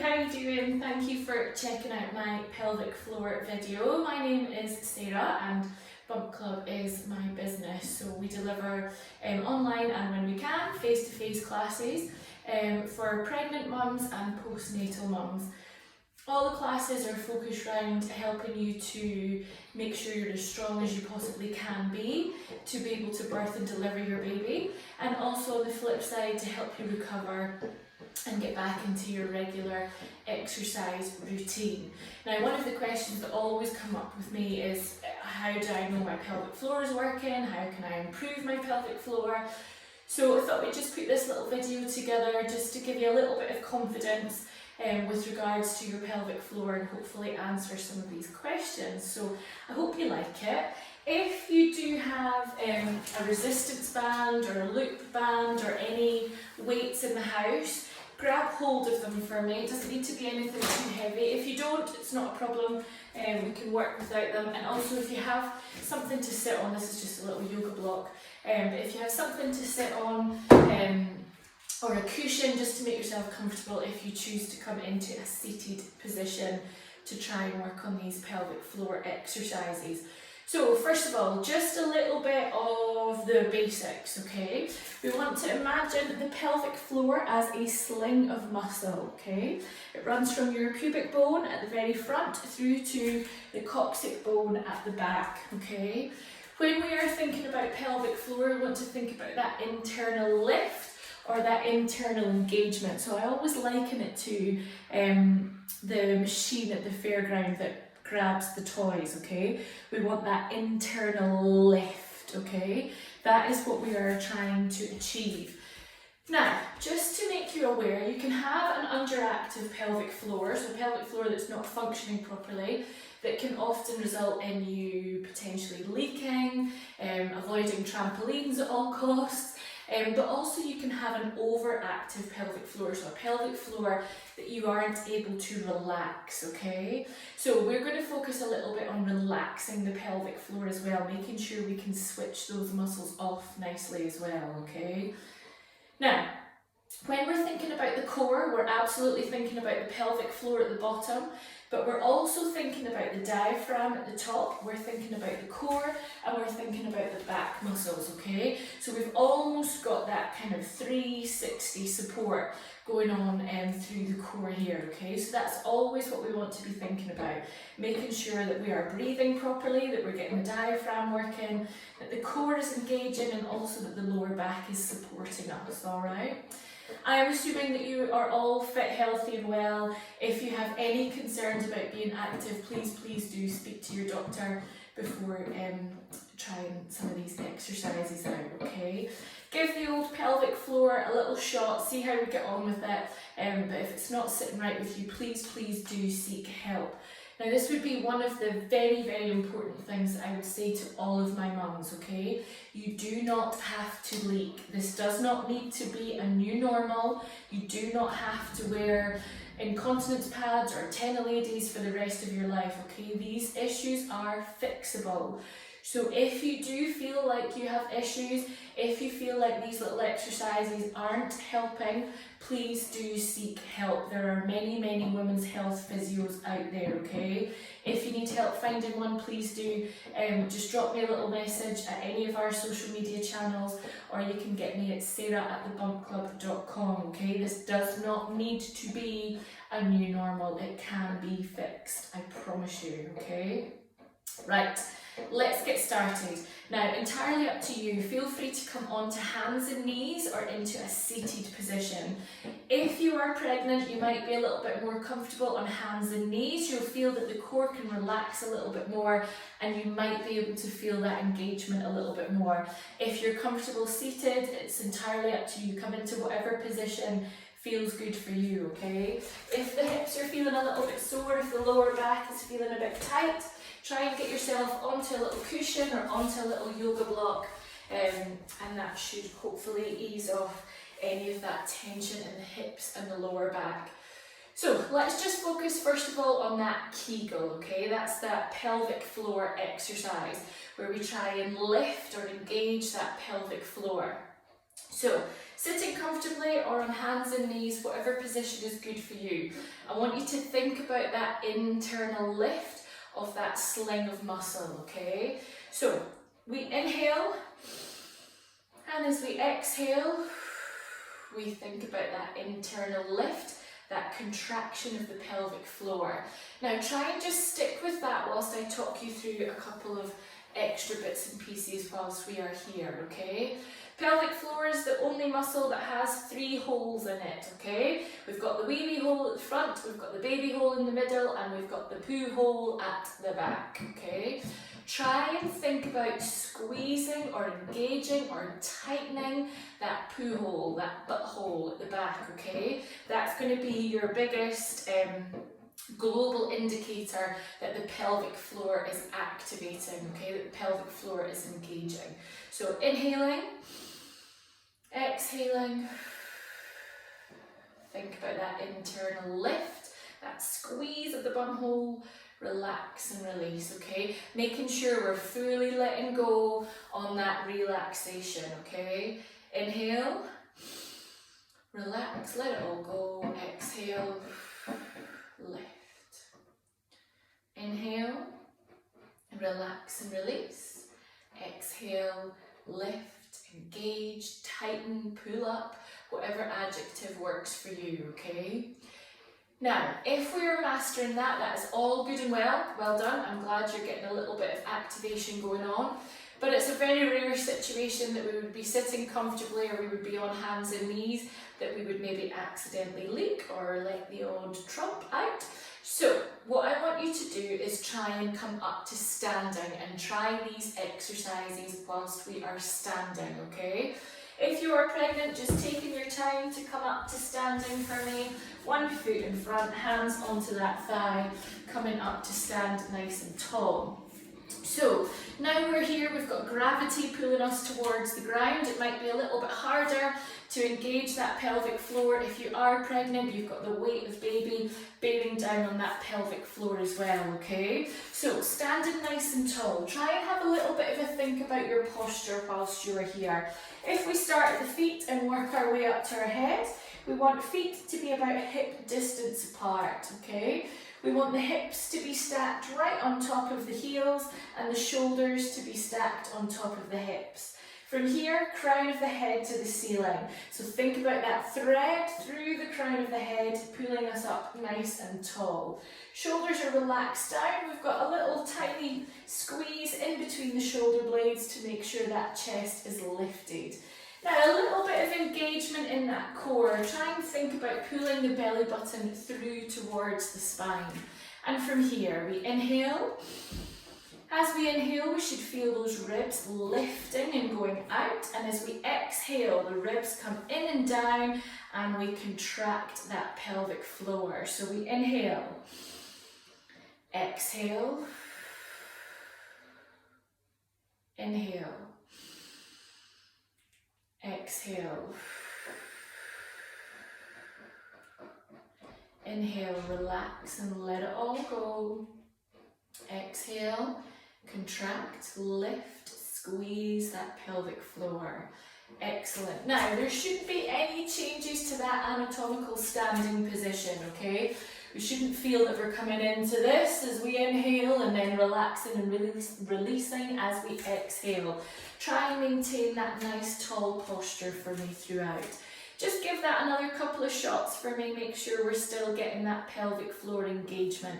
how are you doing? Thank you for checking out my pelvic floor video. My name is Sarah and Bump Club is my business. So we deliver online and when we can, face-to-face classes for pregnant mums and postnatal mums. All the classes are focused around helping you to make sure you're as strong as you possibly can be to be able to birth and deliver your baby, and also on the flip side to help you recover and get back into your regular exercise routine. Now, one of the questions that always come up with me is how do I know my pelvic floor is working? How can I improve my pelvic floor? So I thought we'd just put this little video together just to give you a little bit of confidence with regards to your pelvic floor and hopefully answer some of these questions. So I hope you like it. If you do have a resistance band or a loop band or any weights in the house, grab hold of them for me. It doesn't need to be anything too heavy. If you don't, it's not a problem. We can work without them. And also if you have something to sit on, this is just a little yoga block, but if you have something to sit on, or a cushion just to make yourself comfortable if you choose to come into a seated position to try and work on these pelvic floor exercises. So first of all, just a little bit of the basics, okay? We want to imagine the pelvic floor as a sling of muscle, okay? It runs from your pubic bone at the very front through to the coccyx bone at the back, okay? When we are thinking about pelvic floor, we want to think about that internal lift or that internal engagement. So I always liken it to the machine at the fairground that grabs the toys, okay? We want that internal lift, okay? That is what we are trying to achieve. Now, just to make you aware, you can have an underactive pelvic floor, so a pelvic floor that's not functioning properly, that can often result in you potentially leaking, avoiding trampolines at all costs, but also you can have an overactive pelvic floor, so a pelvic floor that you aren't able to relax, okay? So we're going to focus a little bit on relaxing the pelvic floor as well, making sure we can switch those muscles off nicely as well, okay? Now, when we're thinking about the core, we're absolutely thinking about the pelvic floor at the bottom, but we're also thinking about the diaphragm at the top, we're thinking about the core, and we're thinking about the back muscles, okay? So we've almost got that kind of 360 support going on through the core here, okay? So that's always what we want to be thinking about, making sure that we are breathing properly, that we're getting the diaphragm working, that the core is engaging, and also that the lower back is supporting us, all right? I am assuming that you are all fit, healthy and well. If you have any concerns about being active, please do speak to your doctor before trying some of these exercises out, okay? Give the old pelvic floor a little shot, see how we get on with it, but if it's not sitting right with you, please do seek help. Now this would be one of the very important things that I would say to all of my mums, okay? You do not have to leak. This does not need to be a new normal. You do not have to wear incontinence pads or tennis for the rest of your life, okay? These issues are fixable. So if you do feel like you have issues, if you feel like these little exercises aren't helping, please do seek help. There are many women's health physios out there, okay? If you need help finding one, please do just drop me a little message at any of our social media channels, or you can get me at sarah@thebumpclub.com, okay? This does not need to be a new normal. It can be fixed, I promise you, okay? Right. Let's get started. Now, entirely up to you. Feel free to come onto hands and knees or into a seated position. If you are pregnant, you might be a little bit more comfortable on hands and knees. You'll feel that the core can relax a little bit more and you might be able to feel that engagement a little bit more. If you're comfortable seated, it's entirely up to you. Come into whatever position feels good for you, okay? If the hips are feeling a little bit sore, if the lower back is feeling a bit tight, try and get yourself onto a little cushion or onto a little yoga block, and that should hopefully ease off any of that tension in the hips and the lower back. So let's just focus first of all on that Kegel, okay? That's that pelvic floor exercise where we try and lift or engage that pelvic floor. So Sitting comfortably or on hands and knees, whatever position is good for you. I want you to think about that internal lift of that sling of muscle, okay? So we inhale, and as we exhale, we think about that internal lift, that contraction of the pelvic floor. Now try and just stick with that whilst I talk you through a couple of extra bits and pieces whilst we are here, okay? Pelvic floor is the only muscle that has 3 holes in it, okay? We've got the wee hole at the front, we've got the baby hole in the middle, and we've got the poo hole at the back, okay? Try and think about squeezing or engaging or tightening that poo hole, that butt hole at the back, okay? That's going to be your biggest global indicator that the pelvic floor is activating, okay? That the pelvic floor is engaging. So inhaling, exhaling, think about that internal lift, that squeeze of the bum hole, relax and release, okay? Making sure we're fully letting go on that relaxation, okay? Inhale, relax, let it all go, exhale, lift. Inhale, relax and release. Exhale, lift, engage, tighten, pull up, whatever adjective works for you, okay? Now, if we're mastering that, that is all good and well done. I'm glad you're getting a little bit of activation going on, but it's a very rare situation that we would be sitting comfortably or we would be on hands and knees that we would maybe accidentally leak or let the odd trump out. So what I want you to do is try and come up to standing and try these exercises whilst we are standing, okay? If you are pregnant, just taking your time to come up to standing for me. 1 foot in front, hands onto that thigh, coming up to stand nice and tall. So now we're here, we've got gravity pulling us towards the ground. It might be a little bit harder to engage that pelvic floor. If you are pregnant, you've got the weight of baby bearing down on that pelvic floor as well, okay? So standing nice and tall. Try and have a little bit of a think about your posture whilst you're here. If we start at the feet and work our way up to our head, we want feet to be about hip distance apart, okay? We want the hips to be stacked right on top of the heels and the shoulders to be stacked on top of the hips. From here, crown of the head to the ceiling. So think about that thread through the crown of the head, pulling us up nice and tall. Shoulders are relaxed down. We've got a little tiny squeeze in between the shoulder blades to make sure that chest is lifted. Now, a little bit of engagement in that core. Try and think about pulling the belly button through towards the spine. And from here, we inhale. As we inhale, we should feel those ribs lifting and going out. And as we exhale, the ribs come in and down and we contract that pelvic floor. So we inhale, exhale, inhale, exhale, inhale, relax and let it all go. Exhale, contract, lift, squeeze that pelvic floor. Excellent. Now, there shouldn't be any changes to that anatomical standing position, okay? We shouldn't feel that we're coming into this as we inhale and then relaxing and releasing as we exhale. Try and maintain that nice tall posture for me throughout. Just give that another couple of shots for me, make sure we're still getting that pelvic floor engagement.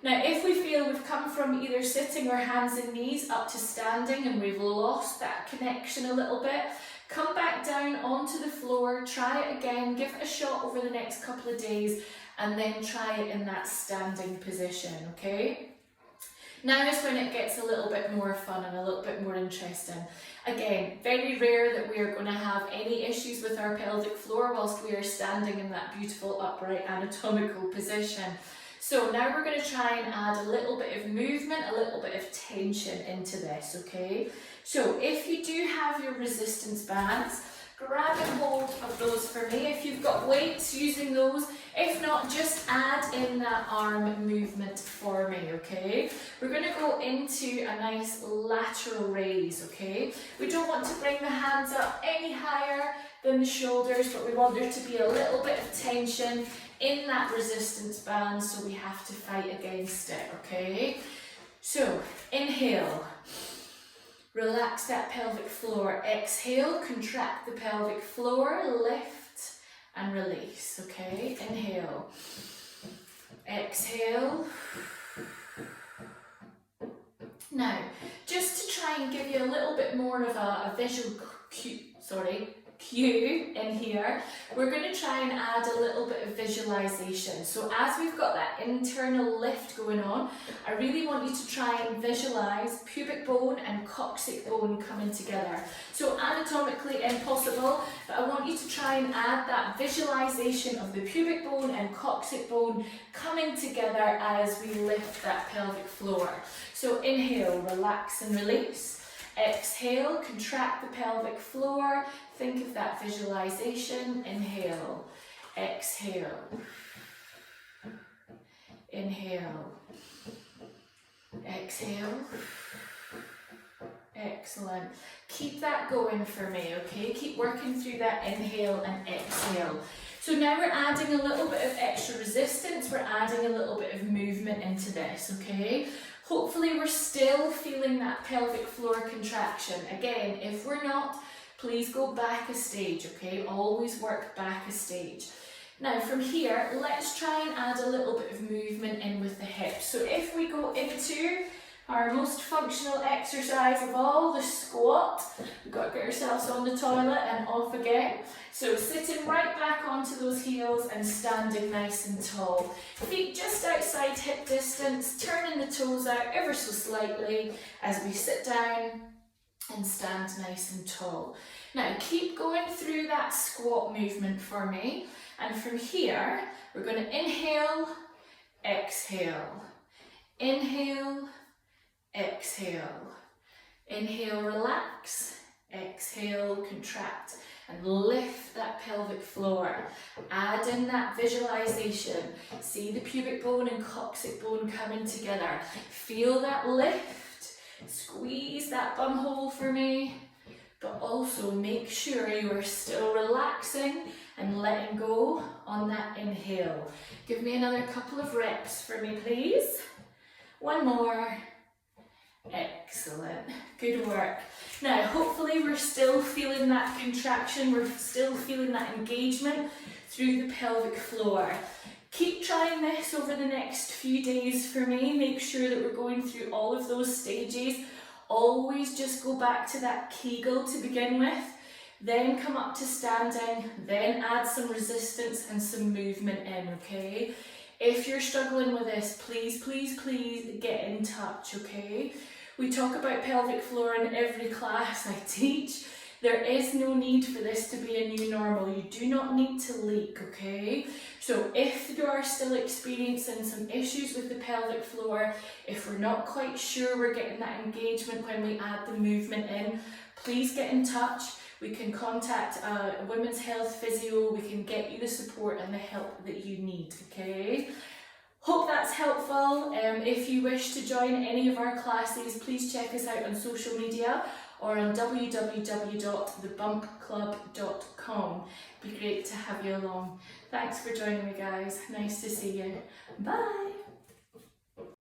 Now, if we feel we've come from either sitting or hands and knees up to standing and we've lost that connection a little bit, come back down onto the floor, try it again, give it a shot over the next couple of days, and then try it in that standing position, okay? Now is when it gets a little bit more fun and a little bit more interesting. Again, very rare that we are going to have any issues with our pelvic floor whilst we are standing in that beautiful upright anatomical position. So now we're going to try and add a little bit of movement, a little bit of tension into this, okay? So if you do have your resistance bands, grab and hold of those for me. If you've got weights, using those. If not, just add in that arm movement for me, okay? We're going to go into a nice lateral raise, okay? We don't want to bring the hands up any higher than the shoulders, but we want there to be a little bit of tension in that resistance band, so we have to fight against it, okay? So, inhale, relax that pelvic floor. Exhale, contract the pelvic floor, lift and release, okay? Inhale, exhale. Now, just to try and give you a little bit more of a visual cue in here, we're going to try and add a little bit of visualization. So as we've got that internal lift going on, I really want you to try and visualize pubic bone and coccyx bone coming together. So anatomically impossible, but I want you to try and add that visualization of the pubic bone and coccyx bone coming together as we lift that pelvic floor. So inhale, relax and release. Exhale, contract the pelvic floor. Think of that visualization. Inhale, exhale, inhale, exhale. Excellent. Keep that going for me, okay? Keep working through that inhale and exhale. So now we're adding a little bit of extra resistance. We're adding a little bit of movement into this, okay? Hopefully we're still feeling that pelvic floor contraction. Again, if we're not, please go back a stage, okay? Always work back a stage. Now from here, let's try and add a little bit of movement in with the hips. So if we go into our most functional exercise of all, the squat, we've got to get ourselves on the toilet and off again. So sitting right back onto those heels and standing nice and tall. Feet just outside hip distance, turning the toes out ever so slightly as we sit down and stand nice and tall. Now keep going through that squat movement for me. And from here, we're going to inhale, exhale, inhale, exhale, inhale, relax, exhale, contract, and lift that pelvic floor. Add in that visualization. See the pubic bone and coccyx bone coming together. Feel that lift. Squeeze that bum hole for me, but also make sure you are still relaxing and letting go on that inhale. Give me another couple of reps for me, please. One more. Excellent, good work. Now hopefully we're still feeling that contraction, we're still feeling that engagement through the pelvic floor. Keep trying this over the next few days for me. Make sure that we're going through all of those stages. Always just go back to that Kegel to begin with, then come up to standing, then add some resistance and some movement in, okay? If you're struggling with this, please, please, please get in touch, okay? We talk about pelvic floor in every class I teach. There is no need for this to be a new normal. You do not need to leak, okay? So if you are still experiencing some issues with the pelvic floor, if we're not quite sure we're getting that engagement when we add the movement in, please get in touch. We can contact a women's health physio. We can get you the support and the help that you need, okay? Hope that's helpful. If you wish to join any of our classes, please check us out on social media or on www.thebumpclub.com. It'd be great to have you along. Thanks for joining me, guys. Nice to see you. Bye.